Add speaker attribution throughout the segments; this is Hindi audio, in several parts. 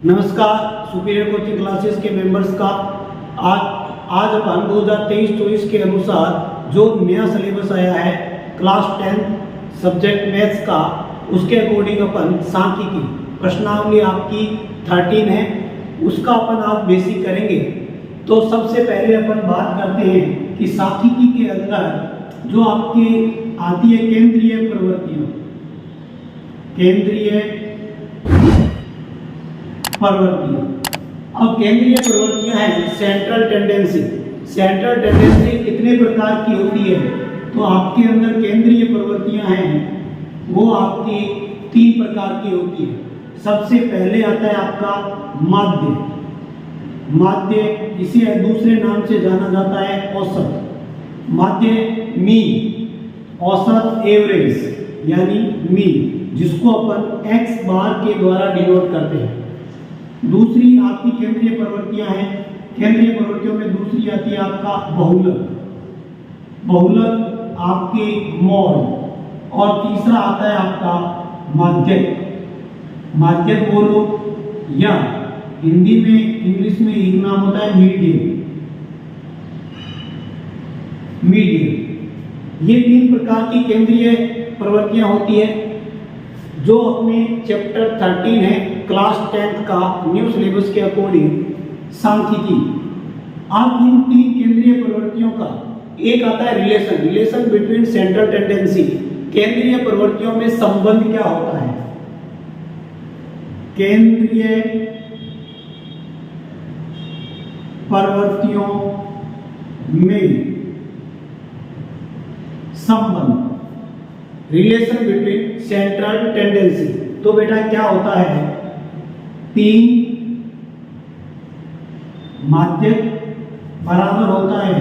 Speaker 1: नमस्कार, सुपीरियर कोचिंग क्लासेस के मेंबर्स का आज अपन 2023-24 के अनुसार जो नया सिलेबस आया है क्लास 10 सब्जेक्ट मैथ्स का, उसके अकॉर्डिंग अपन सांख्यिकी प्रश्नावली आपकी 13 है, उसका अपन आज बेसिक करेंगे। तो सबसे पहले अपन बात करते हैं कि सांख्यिकी के अंदर जो आपकी आती है केंद्रीय प्रवृत्तियां, अब केंद्रीय प्रवृत्तियां हैं सेंट्रल टेंडेंसी। सेंट्रल टेंडेंसी कितने प्रकार की होती है? तो आपके अंदर केंद्रीय प्रवृत्तियां हैं वो आपकी 3 प्रकार की होती है। सबसे पहले आता है आपका माध्य, इसे दूसरे नाम से जाना जाता है औसत। माध्य मीन, औसत एवरेज यानी मीन, जिसको अपन x बार के द्वारा डिनोट करते हैं। दूसरी आपकी केंद्रीय प्रवृत्तियां हैं, केंद्रीय प्रवृत्तियों में दूसरी आती है आपका बहुलक आपके मॉड, और तीसरा आता है आपका माध्यक बोलो, या हिंदी में इंग्लिश में एक नाम होता है मीडियम। ये 3 प्रकार की केंद्रीय प्रवृत्तियां होती है जो अपने चैप्टर 13 है क्लास 10 का न्यू सिलेबस के अकॉर्डिंग सांख्यिकी। अब इन 3 केंद्रीय प्रवृत्तियों का एक आता है रिलेशन बिटवीन सेंट्रल टेंडेंसी। केंद्रीय प्रवृत्तियों में संबंध क्या होता है? केंद्रीय प्रवृत्तियों में संबंध, रिलेशन बिटवीन सेंट्रल टेंडेंसी। तो बेटा क्या होता है? 3 माध्यक बराबर होता है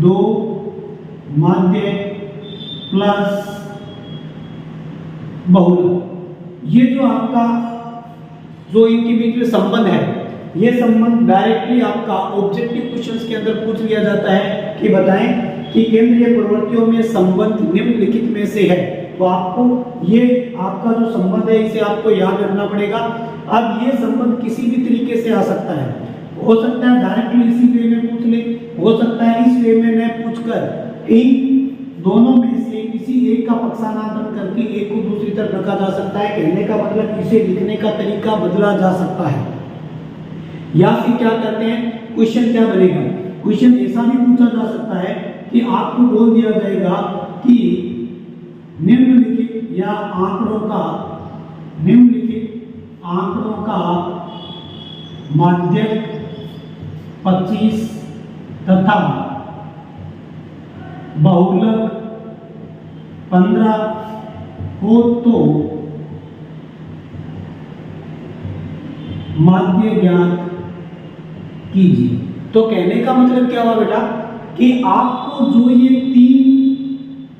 Speaker 1: 2 माध्य प्लस बहुलक। ये जो आपका जो इनके बीच में संबंध है, ये संबंध डायरेक्टली आपका ऑब्जेक्टिव क्वेश्चंस के अंदर पूछ लिया जाता है कि बताएं कि केंद्रीय प्रवृत्तियों में संबंध निम्नलिखित में से है। तो आपको ये आपका जो संबंध है इसे आपको याद रखना पड़ेगा। अब ये संबंध किसी भी तरीके से आ सकता है, हो सकता है डायरेक्टली इसी वे में पूछ ले, हो सकता है इस वे में न पूछकर इन दोनों में से किसी एक का पक्षानुमान करके एक को दूसरी तरफ रखा जा सकता है। कहने का मतलब इसे लिखने का तरीका बदला जा सकता है। या फिर क्या करते हैं, क्वेश्चन क्या बनेगा, क्वेश्चन ऐसा भी पूछा जा सकता है कि आपको बोल दिया जाएगा कि निम्नलिखित आंकड़ों का माध्यक 25 तथा बहुलक 15 हो तो माध्य ज्ञात कीजिए। तो कहने का मतलब क्या हुआ बेटा कि आपको जो ये 3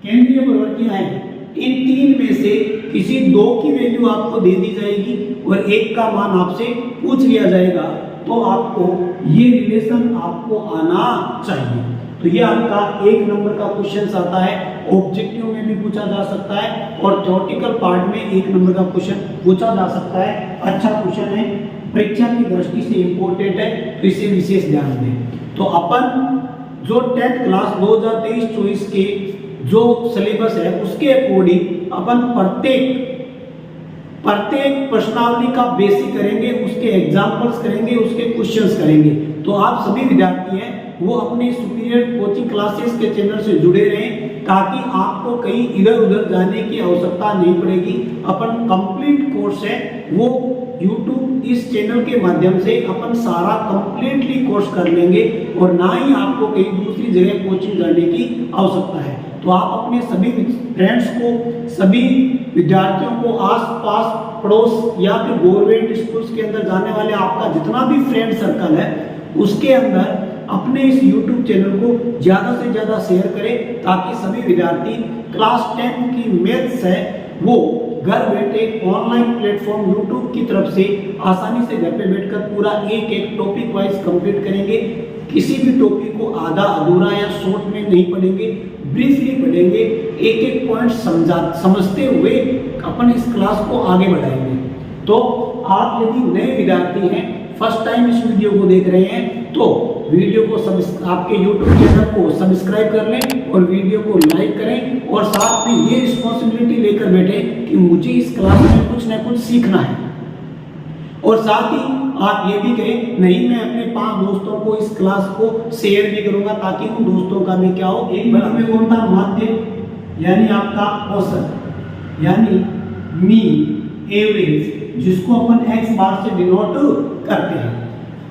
Speaker 1: केंद्रीय प्रवृत्तियां हैं, इन 3 में से किसी 2 की वैल्यू आपको दे दी जाएगी और 1 का मान आपसे पूछ लिया जाएगा। तो आपको ये रिलेशन आपको आना चाहिए। तो ये आपका 1 नंबर का क्वेश्चन आता है, ऑब्जेक्टिव में भी पूछा जा सकता है और थ्योरेटिकल पार्ट में 1 नंबर का क्वेश्चन पूछा जा सकता है। अच्छा क्वेश्चन है, परीक्षा की दृष्टि से इंपॉर्टेंट है, तो इसे विशेष ध्यान दें। तो अपन जो 10th क्लास 2023-24 के जो सिलेबस है उसके अकॉर्डिंग अपन प्रत्येक प्रश्नावली का बेसिक करेंगे, उसके एग्जाम्पल्स करेंगे, उसके क्वेश्चंस करेंगे। तो आप सभी विद्यार्थी हैं वो अपने सुपीरियर कोचिंग क्लासेस के चैनल से जुड़े रहें ताकि आपको कहीं इधर उधर जाने की आवश्यकता नहीं पड़ेगी। अपन कंप्लीट कोर्स है वो YouTube इस चैनल के माध्यम से अपन सारा कंप्लीटली कोर्स कर लेंगे और ना ही आपको कहीं दूसरी जगह कोचिंग जाने की आवश्यकता है। तो आप अपने सभी फ्रेंड्स को, सभी विद्यार्थियों को, आस-पास पड़ोस या फिर गवर्नमेंट स्कूल्स के अंदर जाने वाले आपका जितना भी फ्रेंड सर्कल है उसके अंदर अपने इस YouTube चैनल को ज़्यादा से ज़्यादा शेयर करें ताकि सभी विद्यार्थी क्लास 10 की मैथ्स है वो घर बैठे ऑनलाइन प्लेटफॉर्म YouTube की तरफ से आसानी से घर पे बैठकर पूरा एक टॉपिक वाइज कंप्लीट करेंगे। किसी भी टॉपिक को आधा अधूरा या शॉर्ट में नहीं पढ़ेंगे, ब्रीफली पढ़ेंगे, एक एक पॉइंट समझते हुए अपन इस क्लास को आगे बढ़ाएंगे। तो आप यदि नए विद्यार्थी हैं, फर्स्ट टाइम इस वीडियो को देख रहे हैं, तो वीडियो को आपके YouTube चैनल को सब्सक्राइब कर लें और वीडियो को लाइक करें और साथ में ये रिस्पॉन्सिबिलिटी लेकर बैठे कि मुझे इस क्लास में कुछ ना कुछ सीखना है। और साथ ही आप ये भी कहें नहीं मैं अपने 5 दोस्तों को इस क्लास को शेयर भी करूंगा ताकि उन दोस्तों का भी क्या हो। एक नंबर में कौन था? माध्य, यानी आपका औसत, यानी मीन, एवरेज, जिसको अपन x बार से डिनोट करते हैं।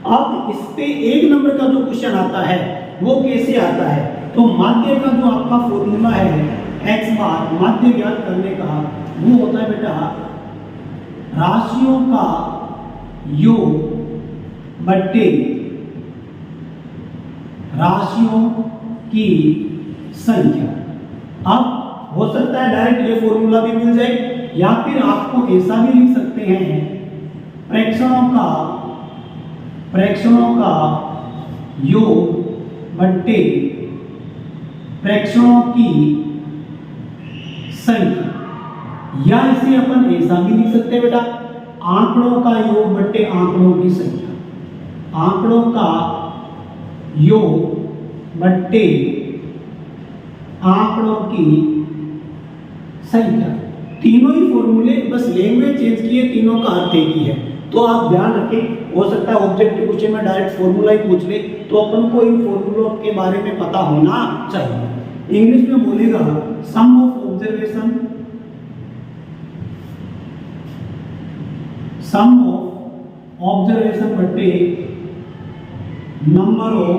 Speaker 1: अब इस पे 1 नंबर का जो क्वेश्चन आता है वो कैसे आता है? तो माध्य का जो आपका फॉर्मूला है x बार माध्य ज्ञात करने का, वो होता है बेटा राशियों का योग बट्टे राशियों की संख्या। अब हो सकता है डायरेक्ट ये फॉर्मूला भी मिल जाए, या फिर आपको ऐसा भी लिख सकते हैं प्रेक्षणों का योग बट्टे प्रेक्षणों की संख्या, या इसे अपन ऐसा भी लिख सकते हैं बेटा आंकड़ों का योग बट्टे आंकड़ों की संख्या। आंकड़ों का योग बट्टे आंकड़ों की संख्या। तीनों ही फॉर्मूले, बस लैंग्वेज चेंज किए, तीनों का अर्थ एक ही है। तो आप ध्यान रखें, हो सकता है ऑब्जेक्टिव क्वेश्चन में डायरेक्ट फॉर्मूला ही पूछ ले, तो अपन को इन फॉर्मूलों के बारे में पता होना चाहिए। इंग्लिश में बोलेगा sum of observation, sum of observation बट्टे नंबर ऑफ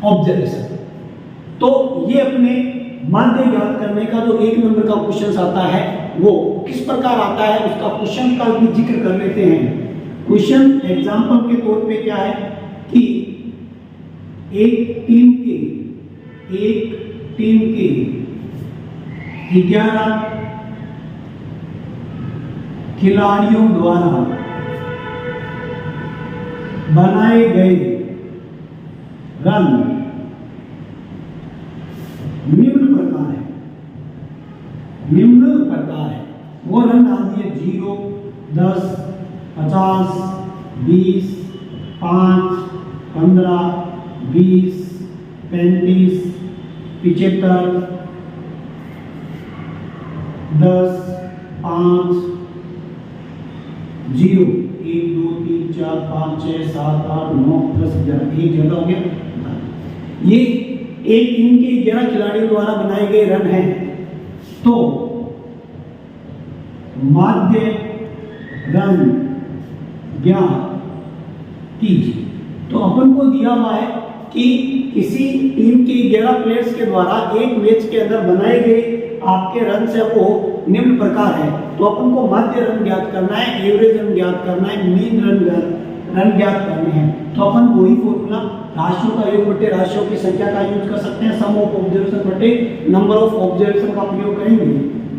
Speaker 1: ऑब्जर्वेशन। तो ये अपने माध्य ज्ञात करने का जो 1 नंबर का क्वेश्चन आता है वो किस प्रकार आता है, उसका क्वेश्चन का भी जिक्र कर लेते हैं। क्वेश्चन एग्जांपल के तौर पे क्या है कि एक टीम के 11 खिलाड़ियों द्वारा बनाए गए रन निम्न प्रकार है। वो रन डाल दिए 0, 10, 50, 20, 5, 15, 20, 35, 75, 10, 5, 0, 1, 2, 3, 4, 5, 6, 7, 8, 9, 10, 11, एक जगह हो गया। ये एक टीम के 11 खिलाड़ियों द्वारा बनाए गए रन हैं। तो माध्य रन ज्ञात कीजिए। तो अपन को दिया हुआ है कि किसी टीम के 11 प्लेयर्स के द्वारा एक मैच के अंदर बनाए गए आपके रन से वो निम्न प्रकार है। तो अपन को माध्य रन ज्ञात करना है, एवरेज रन ज्ञात करना है, मीन रन ज्ञात करने हैं। तो अपन वही फॉर्मूला राशियों का योग बटे राशियों की संख्या का यूज कर सकते हैं। सम ऑफ ऑब्जर्वेशन बटे नंबर ऑफ ऑब्जर्वेशन का प्रयोग करेंगे।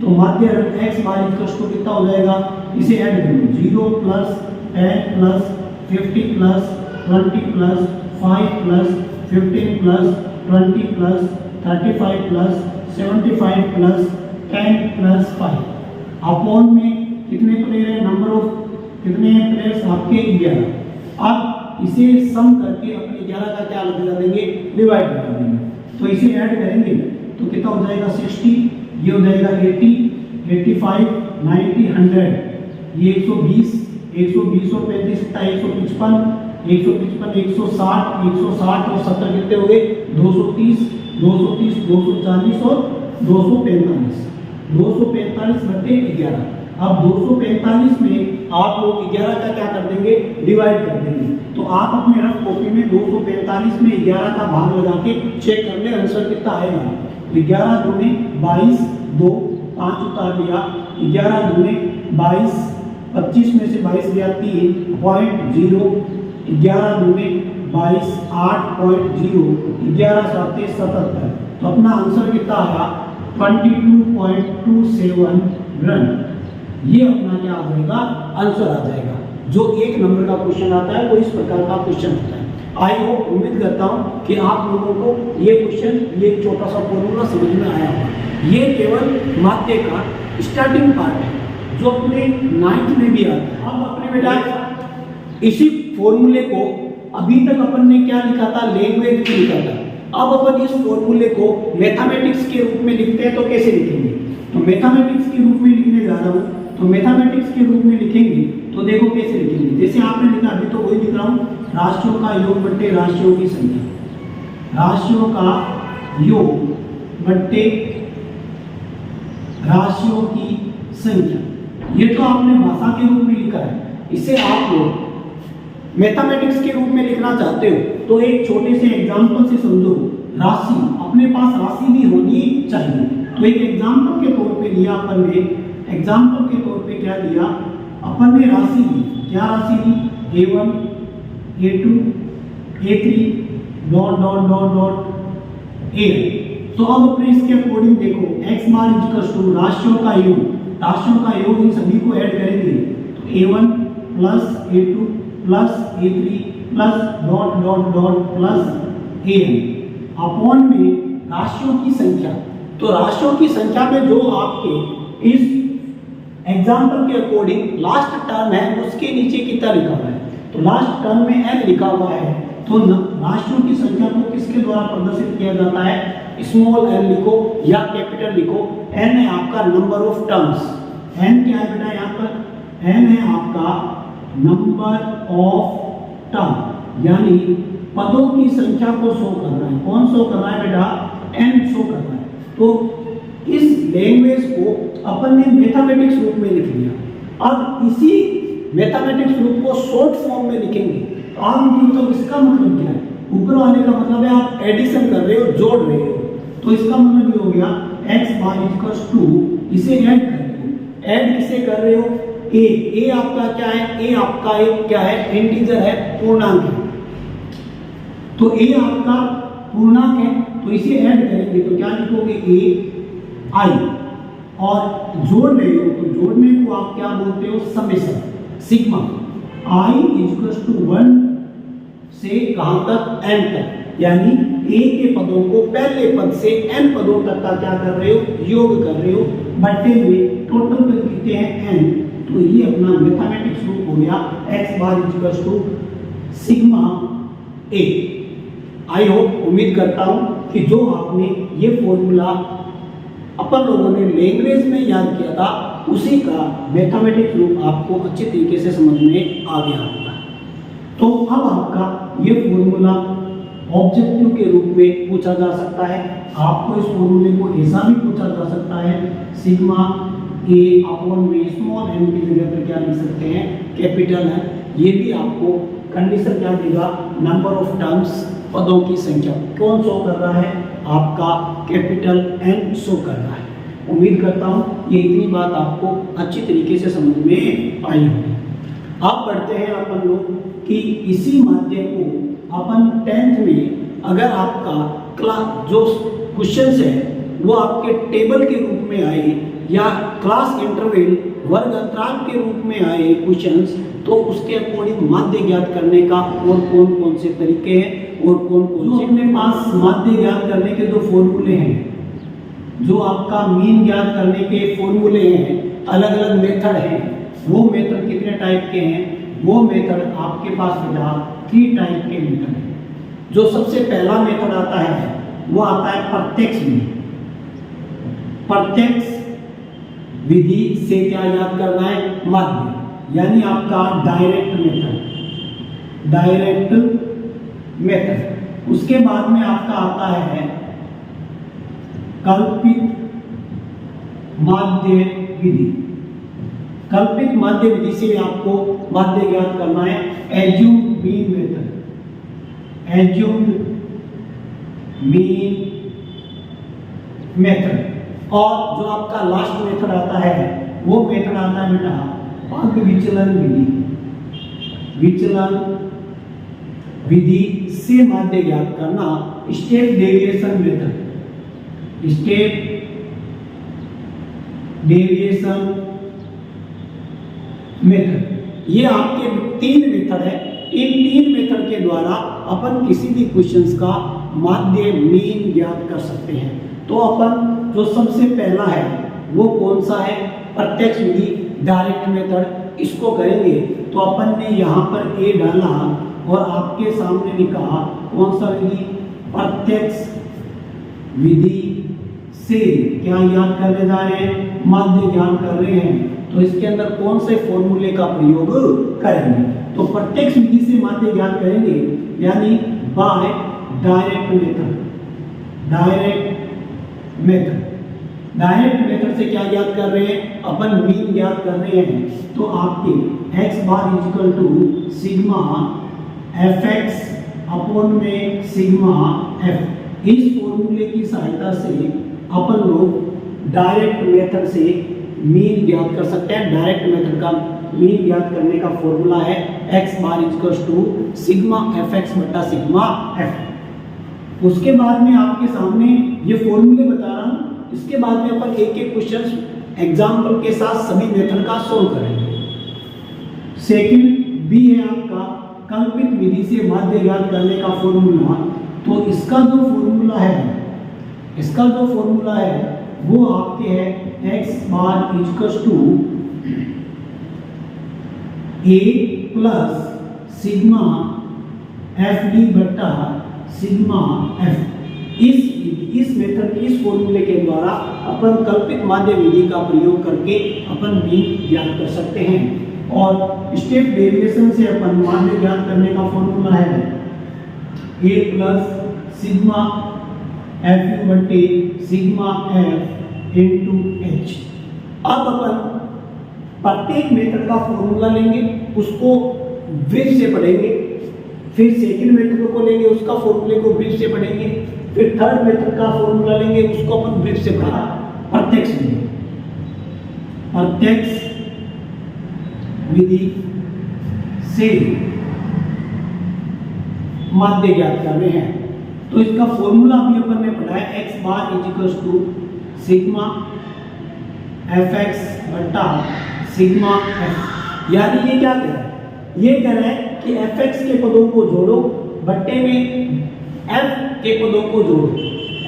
Speaker 1: तो माध्य रन x बार इक्वल्स टू कितना हो जाएगा, इसे ऐड करो 0 plus 10 plus 50 plus 20 plus 5 plus 15 plus 20 plus 35 plus 75 plus 10 plus 5 upon में कितने प्लेयर है, नंबर ऑफ कितने प्लेयर्स आपके 11। अब इसे सम करके अपने 11 का क्या लगा देंगे, डिवाइड कर देंगे। तो इसे ऐड करेंगे तो कितना हो जाएगा 60, ये हो जाएगा 80, 85, 90, 100, ये 120, 120 और 35 कितना 155, 155, 160, 160 और 70 कितने हो गए 230, 230, 240 और 245, 245 बटे 11। अब 245 में आप लोग 11 का क्या कर देंगे, डिवाइड कर देंगे। तो आप अपने रफ कॉपी में 245 में 11 का भाग लगा के चेक कर ले आंसर कितना आएगा। 11 दूने 22, 2 5 उतार लिया, 11 दूने 22, 25 में से 22 गया 3.0, 11 दूने 22, 8.0, 11 7 77। तो अपना आंसर कितना आया 22.27 रन। ये अपना क्या आ जाएगा, आंसर आ जाएगा। जो 1 नंबर का क्वेश्चन आता है वो इस प्रकार का क्वेश्चन होता है। आई होप, उम्मीद करता हूँ कि आप लोगों को ये क्वेश्चन, ये छोटा सा फॉर्मूला समझ में आया होगा। ये केवल माध्य का स्टार्टिंग पार्ट है जो अपने 9th में भी आता है। अब अपने बेटा इसी फॉर्मूले को अभी तक अपन ने क्या लिखा था, लैंग्वेज में लिखा था। अब अपन इस फॉर्मूले को मैथमेटिक्स के रूप में लिखते हैं तो कैसे लिखेंगे, तो मैथमेटिक्स के रूप में लिखने जा रहा हूँ। तो मैथमेटिक्स के रूप में लिखेंगे तो देखो कैसे लिखेंगे, जैसे आपने लिखा अभी तो वही लिख रहा हूँ, राशियों का योग बट्टे राशियों की संख्या, राशियों का योग बट्टे राशियों की संख्या। ये तो आपने भाषा के रूप में लिखा है। इसे आप लोग मैथमेटिक्स के रूप में लिखना चाहते हो तो एक छोटे से एग्जांपल से समझो। राशि, अपने पास राशि भी होनी चाहिए। तो एक एग्जांपल के तौर पे लिया अपन ने, एग्जांपल के तौर पे क्या लिया अपन ने, राशि ली। क्या राशि ली, A1 A2 A3 dot dot dot dot A। तो अब अपने इसके अकॉर्डिंग देखो x बार इक्वल्स टू राशियों का योग, राशियों का योग इन सभी को ऐड करेंगे तो A1 plus A2 plus A3 plus dot dot dot plus AN upon में राशियों की संख्या। तो राशियों की संख्या में जो आपके इस एग्जाम्पल के अकॉर्डिंग लास्ट टर्म है उसके नीचे कितना लिखा हुआ है, तो लास्ट टर्म में n लिखा हुआ है। तो राशियों की संख्या को किसके द्वारा प्रदर्शित किया जाता है, स्मॉल n लिखो या कैपिटल लिखो। n है आपका नंबर ऑफ टर्म्स, n क्या है बेटा यहाँ पर, n है आपका नंबर ऑफ टर्म, यानी पदों की संख्या को शो कर रहा है। कौन शो कर रहा है बेटा, n शो कर रहा है। तो इस लैंग्वेज को अपन ने मैथमेटिक्स रूप में लिख लिया। अब इसी मैथमेटिक्स रूप को शॉर्ट फॉर्म में लिखेंगे। आम तो इसका मतलब क्या है, ऊपर वाले का मतलब है आप एडिशन कर रहे हो, जोड़ रहे हो। तो इसका मतलब ये हो गया x बार इक्वल्स टू, इसे ऐड कर रहे हो। ऐड किसे कर रहे हो, a आपका क्या है, a आपका एक क्या है, इंटीजर है, पूर्णांक है। तो a आपका पूर्णांक है तो इसे ऐड करेंगे तो क्या लिखोगे, a i। और जोड़ रहे हो तो जोड़ने को आप क्या बोलते हो, summation, sigma. i equals to 1 से कहां तक, n तक, यानी a के पदों को पहले पद से n पदों तक का क्या कर रहे हो, योग कर रहे हो। बट्टे में टोटल पद कितने हैं, n। तो ये अपना मैथमेटिक्स रूप हो गया x bar equals to sigma a। I hope, उम्मीद करता हूं कि जो आपने ये फॉर्मूला अपन लोगों ने लैंग्वेज में याद किया था उसी का मैथमेटिक्स रूप आपको अच्छे तरीके से समझ में आ गया होगा। तो अब आपका ये फॉर्मूला ऑब्जेक्टिव के रूप में पूछा जा सकता है। आपको इस फॉर्मूले को ऐसा भी पूछा जा सकता है, सिग्मा a अपॉन में स्मॉल n की जगह पर क्या लिख सकते हैं, कैपिटल है। ये भी आपको कंडीशन क्या देगा, नंबर ऑफ टर्म्स, पदों की संख्या। कौन शो कर रहा है, आपका कैपिटल N शो कर रहा है। उम्मीद करता हूँ ये इतनी बात आपको अच्छी तरीके से समझ में आई होगी। अब बढ़ते हैं अपन लोग कि इसी माध्यम को अपन 10th में अगर आपका क्लास जो क्वेश्चंस है वो आपके टेबल के रूप में आए या क्लास इंटरवल वर्ग अंतराल के रूप में आए क्वेश्चंस, तो उसके अकॉर्डिंग माध्य ज्ञात करने का और कौन कौन से तरीके हैं और कौन कौन से अपने पास माध्य ज्ञात करने के दो फॉर्मूले हैं, जो आपका मीन ज्ञात करने के फॉर्मूले हैं, अलग अलग मेथड हैं। वो मेथड कितने टाइप के हैं, वो मेथड आपके पास बेटा 3 टाइप के मेथड हैं। जो सबसे पहला मेथड आता है वो आता है प्रत्यक्ष विधि। प्रत्यक्ष विधि से क्या याद करना है, माध्य, यानी आपका डायरेक्ट मेथड, डायरेक्ट मेथड। उसके बाद में आपका आता है कल्पित माध्य विधि। कल्पित माध्य विधि से आपको माध्य ज्ञात करना है, assumed mean method, assumed mean method. और जो आपका लास्ट मेथड आता है वो मेथड आता है बेटा पद विचलन विधि। विचलन विधि से माध्य ज्ञात करना, step deviation method, step deviation method. ये आपके 3 मेथड है। इन 3 मेथड के द्वारा अपन किसी भी क्वेश्चंस का माध्य मीन ज्ञात कर सकते हैं। तो अपन जो सबसे पहला है वो कौन सा है? प्रत्यक्ष विधि, डायरेक्ट मेथड, इसको करेंगे। तो अपन ने यहाँ पर ए डाला और आपके सामने लिखा कौन सा विधि? प्रत्यक्ष विधि से क्या याद करने जा रहे हैं? माध्य ज्ञान कर रहे हैं। तो इसके अंदर कौन से फॉर्मूले का प्रयोग करेंगे? तो प्रत्यक्ष विधि से माध्य ज्ञान करेंगे, यानी by direct method. Direct method से क्या याद कर रहे हैं? अपन मीन याद कर रहे हैं। तो आपके x bar equal to sigma fx upon में सिग्मा f। इस फॉर्मूले की सहायता से अपन लोग डायरेक्ट मेथड से मीन ज्ञात कर सकते हैं। डायरेक्ट मेथड का मीन ज्ञात करने का फॉर्मूला है x bar equal to sigma fx बटा सिग्मा f। उसके बाद में आपके सामने ये फॉर्मूले बता रहा हूं। इसके बाद में अपन एक एक क्वेश्चन एग्जाम्पल के साथ सभी मेथड का सोल्व करेंगे। सेकंड बी है आपका कल्पित विधि से माध्य ज्ञात करने का फॉर्मूला। तो इसका जो फॉर्मूला है वो आपके है x bar equal to a plus sigma F D बटा सिग्मा एफ। इस मेथड के इस फॉर्मूले के द्वारा अपन कल्पित माध्य विधि का प्रयोग करके अपन मीन ज्ञात कर सकते हैं। और स्टेप डेरिवेशन से अपन माध्य ज्ञात करने का फॉर्मूला है a प्लस सिग्मा एफ बटे सिग्मा एफ इंटू एच। अब अपन प्रत्येक मेथड का फॉर्मूला लेंगे, उसको ब्रीफ से पढ़ेंगे, फिर सेकंड मेथड को लेंगे, उसका फॉर्मूले को ब्रीफ से पढ़ेंगे, फिर थर्ड मेथड का फॉर्मूला लेंगे, उसको अपन ब्रीफ से पढ़ा। प्रत्यक्ष विधि से माध्य ज्ञात कर रहे हैं। तो इसका फॉर्मूला भी अपन ने पढ़ा है x bar equal to sigma fx बटा सिग्मा f। यानी ये क्या कह रहा है? ये कह रहा है कि fx के पदों को जोड़ो बट्टे में f के पदों को जोड़ो,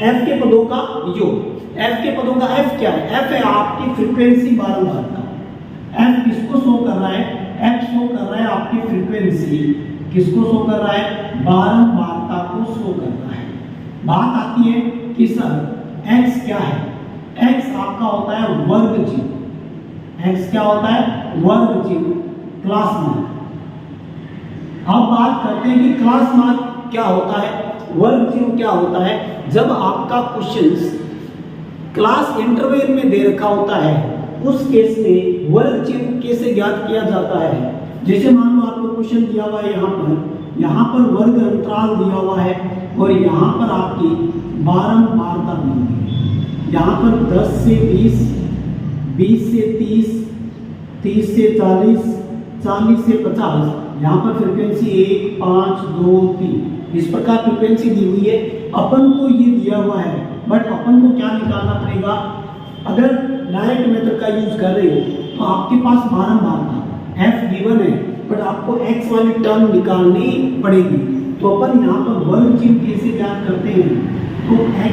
Speaker 1: f के पदों का योग। f के पदों का f क्या है? f है आपकी फ्रीक्वेंसी बारंबारता। f किसको शो कर रहा है? f शो कर रहा है आपकी फ्रीक्वेंसी। किसको शो कर रहा है? बारंबारता को शो कर रहा है। बात आती है कि सर x क्या है? x आपका होता है वर्ग चिन्ह। x क्या होता है? वर्ग चिन्ह, क्लास मार्क। अब बात करते हैं कि क्लास मार्क क्या होता है, वर्ग चिन्ह क्या होता है। जब आपका क्वेश्चन क्लास इंटरवल में दे रखा होता है, उस केस में वर्ग चिन्ह कैसे ज्ञात किया जाता है? जैसे मान लो आपको क्वेश्चन दिया हुआ है, यहाँ पर वर्ग अंतराल दिया हुआ है और यहाँ पर आपकी बारंबारता दी हुई है। यहाँ पर 10 से 20, 20 से 30, 30 से 40, 40 से 50, यहाँ पर फ्रीक्वेंसी 1, 5, 2, 3 इस प्रकार फ्रीक्वेंसी दी हुई है। अपन को ये दिया हुआ है, बट अपन को क्या निकालना पड़ेगा? अगर डायरेक्ट मेथड का यूज कर रहे हो तो आपके पास बारंबारता f गिवन है, बट आपको x वाली टर्म निकालनी पड़ेगी। तो अपन यहाँ पर वर्ग चिन्ह कैसे ज्ञात करते हैं? तो x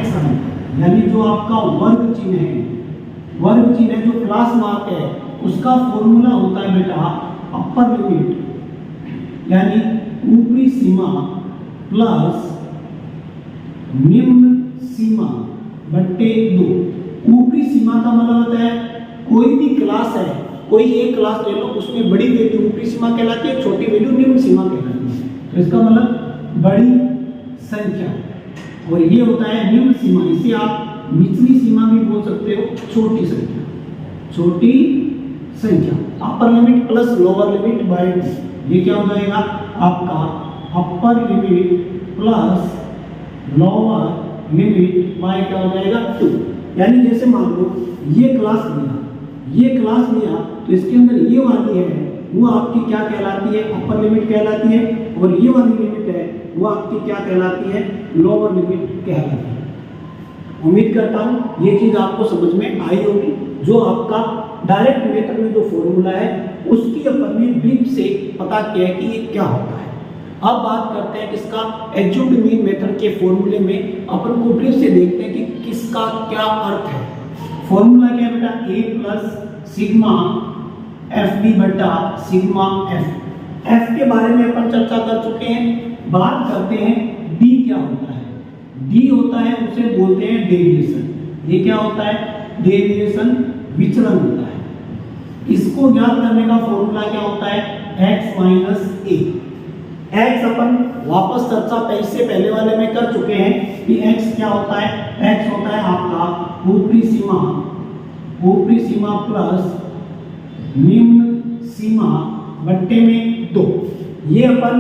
Speaker 1: यानी जो आपका वर्ग चिन्ह है, जो क्लास मार्क है, उसका फॉर्मूला होता है बेटा अपर लिमिट यानी ऊपरी सीमा प्लस निम्न सीमा बट्टे 2। ऊपरी सीमा का मतलब होता है कोई भी क्लास है, कोई एक क्लास ले लो, उसमें बड़ी वैल्यू ऊपरी सीमा कहलाती है, छोटी वैल्यू निम्न सीमा कहलाती है। तो इसका मतलब बड़ी संख्या, और ये होता है निम्न सीमा। इसे आप निचली सीमा भी बोल सकते हो, छोटी संख्या। Upper limit plus lower limit by 2, ये क्या हो जाएगा आपका upper limit plus lower limit by क्या हो जाएगा 2। यानी जैसे मान लो ये क्लास लिया तो इसके अंदर ये वाली है वो आपकी क्या कहलाती है? अपर लिमिट कहलाती है, और ये वाली लिमिट है वो आपकी क्या कहलाती है? लोअर लिमिट कहलाती है। उम्मीद करता हूँ ये चीज आपको समझ में आई होगी। जो आपका डायरेक्ट मेथड में जो फॉर्मूला है उसकी अपन ने ब्रीफ से पता किया है कि ये क्या होता है। अब बात करते हैं इसका एज्यूम्ड मीन मेथड के फॉर्मूले में अपन को ब्रीफ से देखते हैं कि किसका क्या अर्थ है। फॉर्मूला क्या है बेटा, a plus sigma F B बटा सिग्मा एफ। एफ के बारे में अपन चर्चा कर चुके हैं। बात करते हैं डी क्या होता है। डी होता है, उसे बोलते हैं डेविएशन। ये क्या होता है, डेविएशन विचलन होता है। इसको ज्ञात करने का फॉर्मूला क्या होता है, x माइनस ए। x अपन वापस चर्चा इससे पहले वाले में कर चुके हैं कि x क्या होता है, x होता है आपका ऊपरी सीमा प्लस निम्न सीमा बट्टे में 2। ये अपन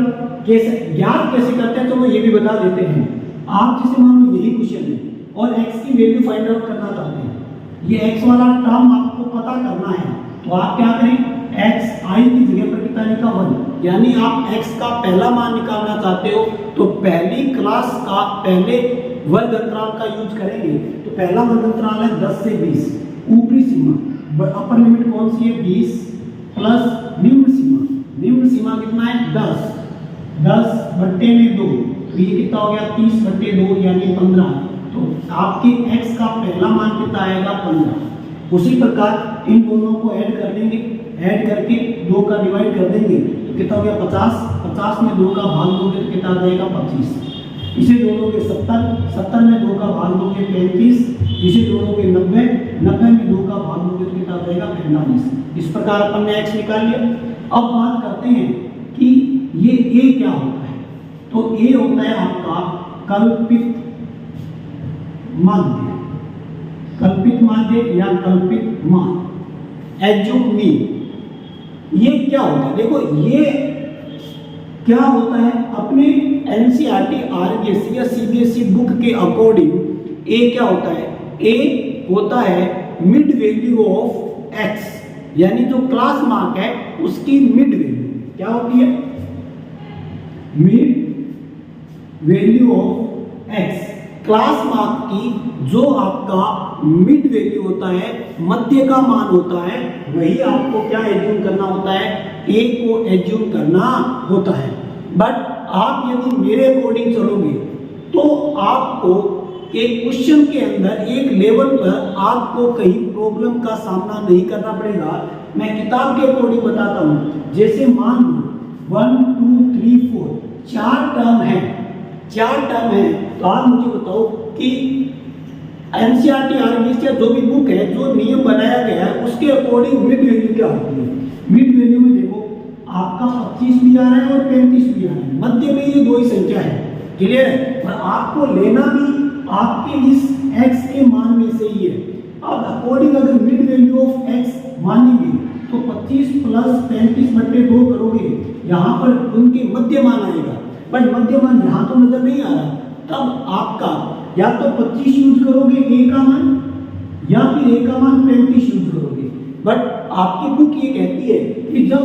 Speaker 1: कैसे ज्ञात कैसे करते हैं तो ये भी बता देते हैं। आप जैसे मान लो यही क्वेश्चन है और x की वैल्यू फाइंड आउट करना चाहते हैं, ये x वाला टर्म आपको पता करना है, तो आप क्या करें, x i की जगह पर कितना लिखा 1, यानी आप x का पहला मान निकालना चाहते हो तो पहली क्लास का पहले वर्ग अंतराल का यूज करेंगे। तो पहला वर्ग अंतराल है 10 से 20, ऊपरी सीमा अपर लिमिट कौन सी है 20 प्लस निम्न सीमा कितना है 10 बट्टे में 2, तो ये कितना हो गया 30 बट्टे 2 यानी 15। तो आपके x का पहला मान कितना आएगा 15। उसी प्रकार इन दोनों को ऐड कर देंगे, ऐड करके 2 का डिवाइड कर देंगे तो कितना हो गया 50 में 2 का भाग दोगे तो कितना आ जाएगा 25। इसे जोड़ोगे 70 में 2 का भाग दोगे 35, इसे जोड़ोगे 90 में 2 का भाग दोगे तो कितना आ जाएगा 45। इस प्रकार अपन ने x निकाल लिया। अब बात करते हैं कि ये a क्या होता है। तो a होता है आपका कल्पित माध्य या कल्पित मान, एज्यूम मीन। ये क्या होता है, देखो ये क्या होता है, अपने एनसीईआरटी आरबीएसई या सीबीएसई बुक के अकॉर्डिंग ए क्या होता है, ए होता है मिड वैल्यू ऑफ एक्स, यानी जो क्लास मार्क है उसकी मिड वैल्यू क्या होती है, mid value of x. Class mark की जो आपका मिड वैल्यू होता है, मध्य का मान होता है, वही आपको क्या एज्यूम करना होता है, ए को एज्यूम करना होता है। बट आप यदि मेरे अकॉर्डिंग चलोगे तो आपको एक क्वेश्चन के अंदर एक लेवल पर आपको कहीं प्रॉब्लम का सामना नहीं करना पड़ेगा। मैं किताब के अकॉर्डिंग बताता हूँ। जैसे मान लो 1 2 3 4 4 टर्म है, तो आप मुझे बताओ कि एनसीईआरटी आरबीएसई या जो भी बुक है, जो नियम बनाया गया है उसके अकॉर्डिंग मिड वैल्यू क्या होती है। मिड वैल्यू में देखो आपका 25 भी आ रहा है और 35 भी आ रहा है, मध्य में ये दो ही संख्या है, क्लियर है। और आपको लेना भी आपके इस x के मान में से ही है। अब अकॉर्डिंग अगर मिड वैल्यू ऑफ x मानेंगे तो 25 प्लस 35 बटे 2 करोगे, यहाँ पर उनके मध्य मान आएगा, बट मध्य मान यहाँ तो नजर नहीं आ रहा। तब आपका या तो 25 यूज करोगे a का मान, या फिर a का मान 35 यूज करोगे। बट आपकी बुक ये कहती है कि जब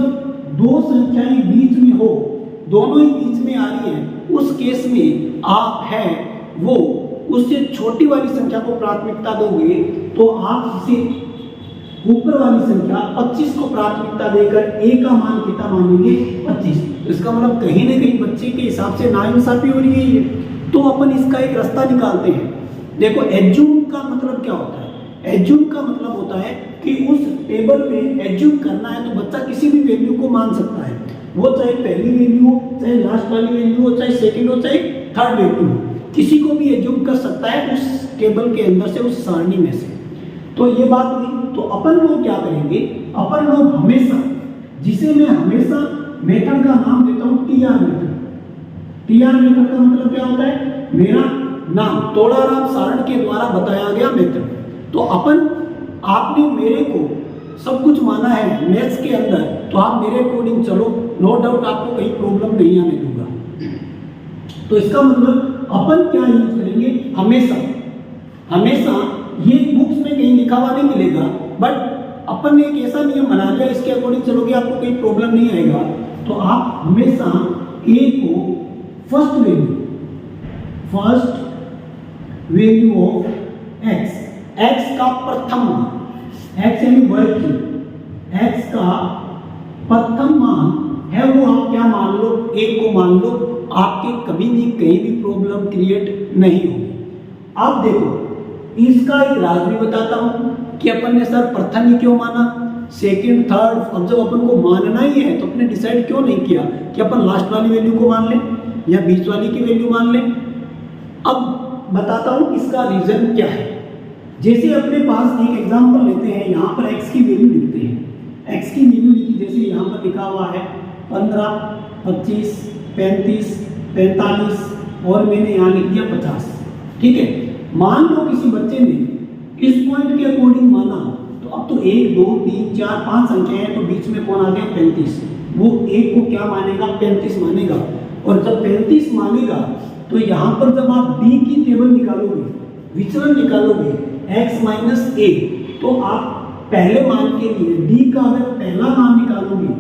Speaker 1: दो संख्याएं बीच में हो, दोनों ही बीच में आ रही है, उस केस में आप है वो उससे छोटी वाली संख्या को प्राथमिकता दोगे, तो आप इसे ऊपर वाली संख्या 25 को प्राथमिकता देकर a का मान कितना मानेंगे 25। इसका मतलब कहीं ना कहीं बच्चे के हिसाब से नाइंसाफी हो रही है। तो अपन इसका एक रास्ता निकालते हैं। देखो एज्यूम का मतलब क्या होता है, एज्यूम का मतलब होता है कि उस टेबल में एज्यूम करना है तो बच्चा किसी भी वैल्यू को मान सकता है, वो चाहे पहली वैल्यू हो, चाहे लास्ट वाली वैल्यू हो, चाहे सेकंड हो, चाहे थर्ड वैल्यू हो, किसी को भी एज्यूम कर सकता है उस टेबल के अंदर से, उस सारणी में से। तो ये बात हुई। तो अपन लोग क्या करेंगे, अपन लोग हमेशा, जिसे मैं हमेशा मेथड का नाम देता हूँ टीआर मेथड। टीआर मेथड का मतलब क्या होता है, मेरा नाम तोड़ाराम सारण के द्वारा बताया गया मेथड। तो अपन आपने मेरे को सब कुछ माना है मैथ्स के अंदर, तो आप मेरे अकॉर्डिंग चलो, नो डाउट आपको कहीं प्रॉब्लम नहीं आने दूंगा। तो इसका मतलब अपन क्या यूज करेंगे, हमेशा ये बुक्स में कहीं लिखा हुआ नहीं मिलेगा, बट अपन ने एक ऐसा नियम बना लिया, इसके अकॉर्डिंग चलोगे आपको कोई प्रॉब्लम नहीं आएगा। तो आप हमेशा a को फर्स्ट वैल्यू ऑफ x का प्रथम मान, x यानी वर्ग की, x का प्रथम मान है वो आप क्या मान लो, एक को मान लो, आपके कभी भी कहीं भी प्रॉब्लम क्रिएट नहीं होगी। अब देखो इसका एक राज भी बताता हूं। कि अपन ने सर प्रथम ही क्यों माना, सेकंड, थर्ड। अब जब अपन को मानना ही है तो अपने डिसाइड क्यों नहीं किया कि अपन लास्ट वाली वैल्यू को मान लें या बीच वाली की वैल्यू मान लें। अब बताता हूं इसका रीजन क्या है। जैसे अपने पास एक एग्जांपल लेते हैं, यहाँ पर x की वैल्यू लिखते हैं। x की वैल्यू लिखी, जैसे यहाँ पर लिखा हुआ है 15, 25, 35, 45 और मैंने यहाँ लिख दिया 50। ठीक है, मान लो किसी बच्चे ने इस पॉइंट के अकॉर्डिंग माना, तो अब तो 1, 2, 3, 4, 5 संख्या है, तो बीच में कौन आ गया 35। वो एक को क्या मानेगा 35 मानेगा। और जब 35 मानेगा तो यहाँ पर जब आप d की टेबल निकालोगे, विचलन निकालोगे x माइनस ए, तो आप पहले मान के लिए d का अगर पहला मान निकालोगे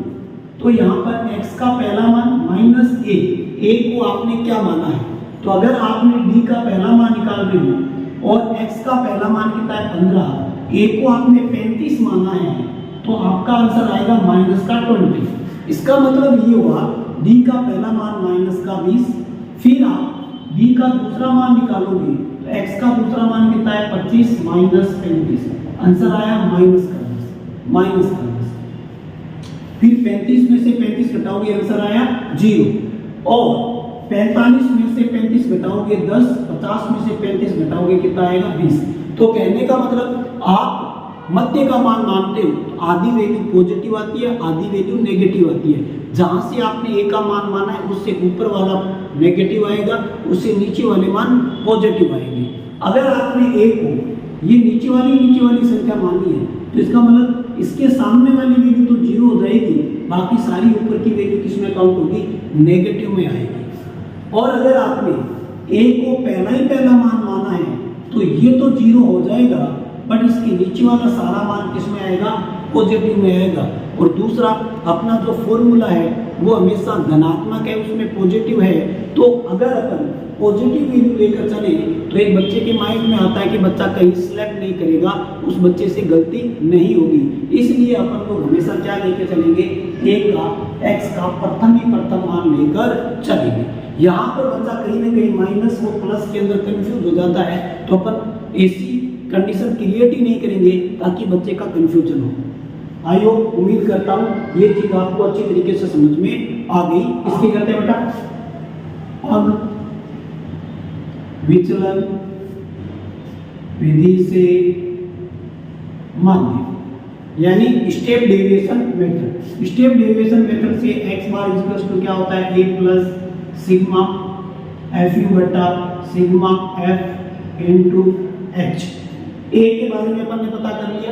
Speaker 1: तो यहाँ पर x का पहला मान माइनस ए को आपने क्या माना है। तो अगर आपने d का पहला मान निकाल रहे हो और x का पहला मान कितना है 15, a को आपने 35 माना है, तो आपका आंसर आएगा माइनस का 20। इसका मतलब ये हुआ d का पहला मान माइनस का 20, फिर आप d का दूसरा मान निकालोगे तो x का दूसरा मान कितना है 25 माइनस 35, आंसर आया माइनस का 10। फिर 35 में से 35 घटाओगे आंसर आया 0, और 45 में से 35 घटाओगे 10, 50 में से 35 घटाओगे कितना आएगा 20। तो कहने का मतलब आप मध्य का मान मानते हो तो आधी वैल्यू पॉजिटिव आती है, आधी वैल्यू नेगेटिव आती है। जहां से आपने ए का मान माना है उससे ऊपर वाला नेगेटिव आएगा, उससे नीचे वाले मान पॉजिटिव आएंगे। अगर आपने ए को ये नीचे वाली संख्या मानी है तो इसका मतलब इसके सामने वाली वैल्यू तो 0 हो जाएगी, बाकी सारी ऊपर की वैल्यू किसमें काउंट होगी, नेगेटिव में आएगी। और अगर आपने ए को पहला मान माना है तो ये तो 0 हो जाएगा, बट इसके नीचे वाला सारा मान किसमें आएगा, पॉजिटिव में आएगा। और दूसरा अपना जो फॉर्मूला है वो हमेशा धनात्मक है, उसमें पॉजिटिव है। तो अगर अपन पॉजिटिव वैल्यू लेकर चले तो एक बच्चे के माइंड में आता है कि बच्चा कहीं सिलेक्ट नहीं करेगा, उस बच्चे से गलती नहीं होगी। इसलिए अपन लोग हमेशा क्या लेकर चलेंगे, ए का x का प्रथम मान लेकर चलेंगे। यहाँ पर बच्चा कहीं ना कहीं माइनस और प्लस के अंदर कंफ्यूज हो जाता है, तो अपन ऐसी कंडीशन क्रिएट ही नहीं करेंगे ताकि बच्चे का कंफ्यूजन हो। आई होप, उम्मीद करता हूँ ये चीज आपको अच्छी तरीके से समझ में आ गई। इसके करते हैं बेटा, अब विचलन विधि से मान्य यानी step deviation method. Step deviation method से x बार इक्वल्स टू क्या होता है, a plus sigma f u बटा sigma f into h। a के बारे में अपन ने पता कर लिया,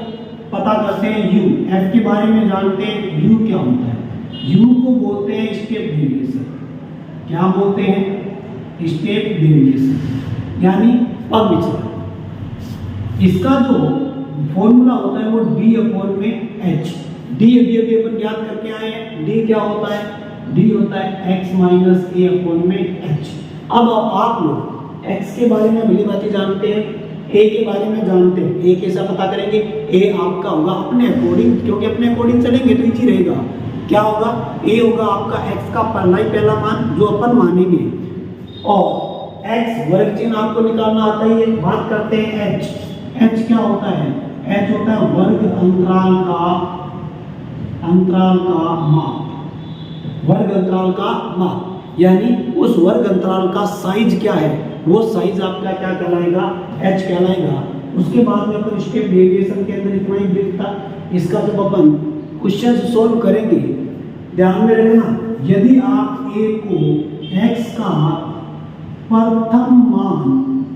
Speaker 1: पता करते हैं u। f के बारे में जानते हैं u क्या होता है। u को बोलते हैं स्टेप डेविएशन। क्या बोलते हैं, स्टेप डेविएशन यानी पग विचलन। इसका जो फॉर्मूला होता है वो d अपॉन में h। d अभी अपन याद करके आए हैं, d क्या होता है, d होता है x माइनस a अपॉन में h। अब आप लोग x के बारे में भली बातें जानते हैं, a के बारे में जानते हैं। a कैसा पता करेंगे, a आपका होगा अपने अकॉर्डिंग, क्योंकि अपने अकॉर्डिंग चलेंगे तो इजी रहेगा। क्या होगा, a होगा आपका x का पहला मान जो अपन मानेंगे, और x वर्ग चिन्ह आपको निकालना आता है। बात करते हैं h। h क्या होता है, h होता है वर्ग अंतराल का माप। वर्ग अंतराल का माप यानी उस वर्ग अंतराल का साइज क्या है, वो साइज आपका क्या कहलाएगा, h कहलाएगा। उसके बाद में अपन स्टेप डेविएशन के अंदर इतना ही ब्रीफ था। इसका जब अपन क्वेश्चन सोल्व करेंगे, ध्यान में रखना, यदि आप a को x का प्रथम मान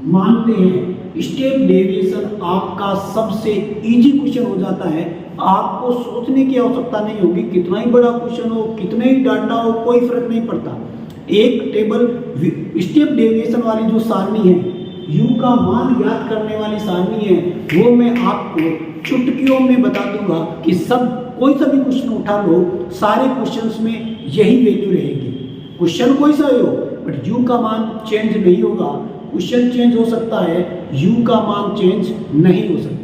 Speaker 1: मानते हैं, स्टेप डेविएशन आपका सबसे इजी क्वेश्चन हो जाता है। आपको सोचने की आवश्यकता नहीं होगी, कितना ही बड़ा क्वेश्चन हो, कितने ही डाटा हो, कोई फर्क नहीं पड़ता। एक टेबल स्टेप डेविएशन वाली जो सारणी है, u का मान ज्ञात करने वाली सारणी है, वो मैं आपको चुटकियों में बता दूंगा कि सब कोई सा भी क्वेश्चन उठा लो, सारे क्वेश्चंस में यही वैल्यू रहेगी। क्वेश्चन कोई सा ही हो, बट u का मान चेंज नहीं होगा। क्वेश्चन चेंज हो सकता है, u का मान चेंज नहीं हो सकता।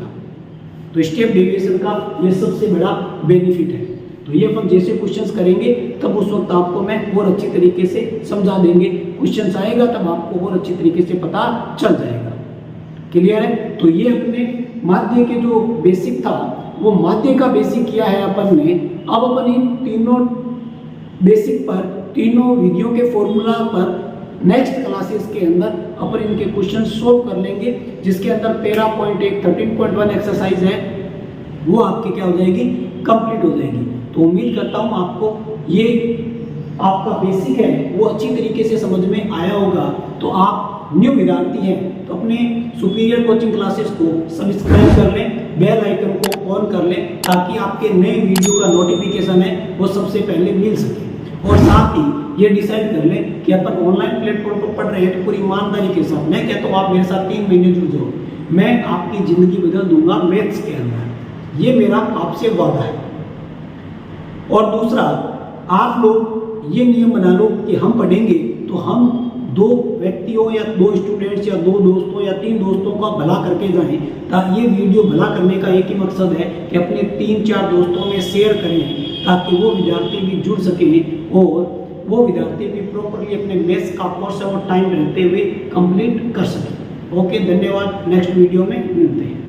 Speaker 1: तो स्टेप डेविएशन का ये सबसे बड़ा बेनिफिट है। तो ये अपन जैसे क्वेश्चंस करेंगे तब उस वक्त आपको मैं और अच्छी तरीके से समझा देंगे। क्वेश्चंस आएगा तब आपको और अच्छी तरीके से पता चल जाएगा। क्लियर है। तो ये अपने माध्य के जो बेसिक था वो माध्य का बेसिक किया है अपन ने। अब अपन इन तीनों बेसिक पर, तीनों विधियों के फॉर्मूला पर नेक्स्ट क्लासेस के अंदर अपन इनके क्वेश्चन सोल्व कर लेंगे, जिसके अंदर 13.1 13.1 एक्सरसाइज है वो आपकी क्या हो जाएगी, कंप्लीट हो जाएगी। तो उम्मीद करता हूँ आपको ये आपका बेसिक है वो अच्छी तरीके से समझ में आया होगा। तो आप न्यू विद्यार्थी हैं तो अपने सुपीरियर कोचिंग क्लासेस को सब्सक्राइब कर लें, बेल आइकन को ऑन कर लें, ताकि आपके नए वीडियो का नोटिफिकेशन है वो सबसे पहले मिल सके। और साथ ही ये डिसाइड कर लें कि अपन ऑनलाइन प्लेटफॉर्म पर पढ़ रहे हैं तो पूरी ईमानदारी के साथ, मैं कहता हूँ आप मेरे साथ 3 महीने जुड़ जाओ, मैं आपकी ज़िंदगी बदल दूंगा मैथ्स के अंदर, ये मेरा आपसे वादा है। और दूसरा, आप लोग ये नियम बना लो कि हम पढ़ेंगे तो हम 2 व्यक्तियों या 2 स्टूडेंट्स या 2 दोस्तों या 3 दोस्तों का भला करके जाएं। ताकि ये वीडियो भला करने का एक ही मकसद है कि अपने 3-4 दोस्तों में शेयर करें, ताकि वो विद्यार्थी भी जुड़ सकें और वो विद्यार्थी भी प्रॉपरली अपने मैथ्स का कोर्स और टाइम रहते हुए कंप्लीट कर सकें। ओके, धन्यवाद। नेक्स्ट वीडियो में मिलते हैं।